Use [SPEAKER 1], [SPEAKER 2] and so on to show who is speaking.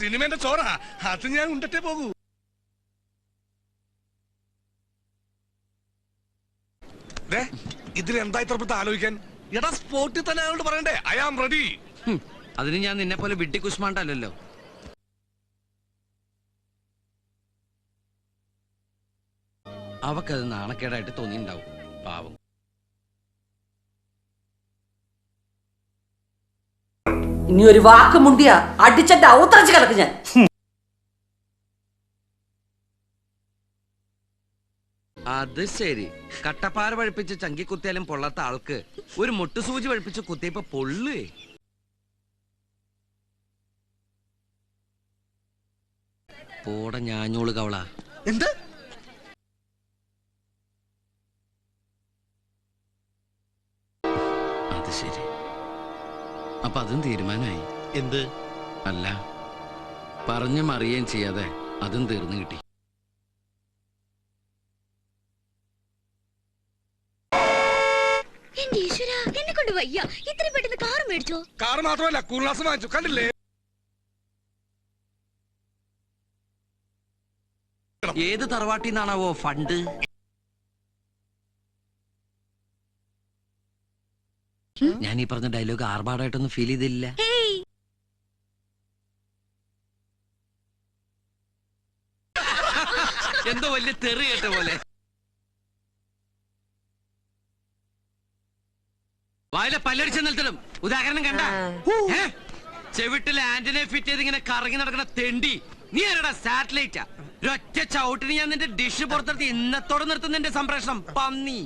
[SPEAKER 1] സിനിമന്റെ ചോറ അത് ഞാൻ ഉണ്ടട്ടേ പോകൂ. ഇതിലെന്താ ഇത്രപ്പെട്ട് ആലോചിക്കാൻ? എടാ സ്പോട്ടിൽ തന്നെ അയാളോട് പറയണ്ടേ ഐ ആം റെഡി.
[SPEAKER 2] അതിന് ഞാൻ നിന്നെ പോലെ വിഡ്ഢി കുശ്മാണ്ടല്ലോ. അവക്കത് നാണക്കേടായിട്ട് തോന്നിണ്ടാവും പാവം.
[SPEAKER 3] ഇനി ഒരു വാക്ക് മുണ്ടിയ അടിച്ചെന്റെ ഔത്രച്ച് കിടക്ക് ഞാൻ.
[SPEAKER 2] അത് ശരി, കട്ടപ്പാറ പഴിപ്പിച്ച് ചങ്കി കുത്തിയാലും പൊള്ളാത്ത ആൾക്ക് ഒരു മുട്ടുസൂചി പഴിപ്പിച്ച് കുത്തിയപ്പോ പൊള്ളേ. പോട ഞാഞ്ഞോള് കവള.
[SPEAKER 1] എന്ത്?
[SPEAKER 2] അത് ശരി, അപ്പൊ അതും തീരുമാനമായി.
[SPEAKER 1] എന്ത്?
[SPEAKER 2] അല്ല, പറഞ്ഞു മറിയുകയും ചെയ്യാതെ അതും തീർന്നു കിട്ടി.
[SPEAKER 4] എന്നെ കൊണ്ട് വയ്യ. ഇത്ര പെട്ടെന്ന് കാർ മേടിച്ചോ?
[SPEAKER 1] കാർ മാത്രമല്ല കൂൾഗ്ലാസ് വാങ്ങിച്ചു, കണ്ടില്ലേ?
[SPEAKER 2] ഏത് തറവാട്ടിന്നാണാവോ ഫണ്ട്? ഞാൻ ഈ പറഞ്ഞ ഡയലോഗ് ആർഭാടായിട്ടൊന്നും ഫീൽ ചെയ്തില്ല. എന്തോ വലിയ തെറി കേട്ട പോലെ. വായിലെ പല്ലടിച്ച് നിർത്തണം. ഉദാഹരണം കണ്ട ചെവിട്ടിലെ ആന്റിനെ ഫിറ്റ് ചെയ്ത് ഇങ്ങനെ കറങ്ങി നടക്കുന്ന തെണ്ടി. നീ ആരടാ? സാറ്റലൈറ്റാ? ഒറ്റ ചവിട്ടിന് ഞാൻ നിന്റെ ഡിഷ് പുറത്തെടുത്ത് ഇന്നത്തോടെ നിർത്തുന്ന സംപ്രേഷണം പന്നി.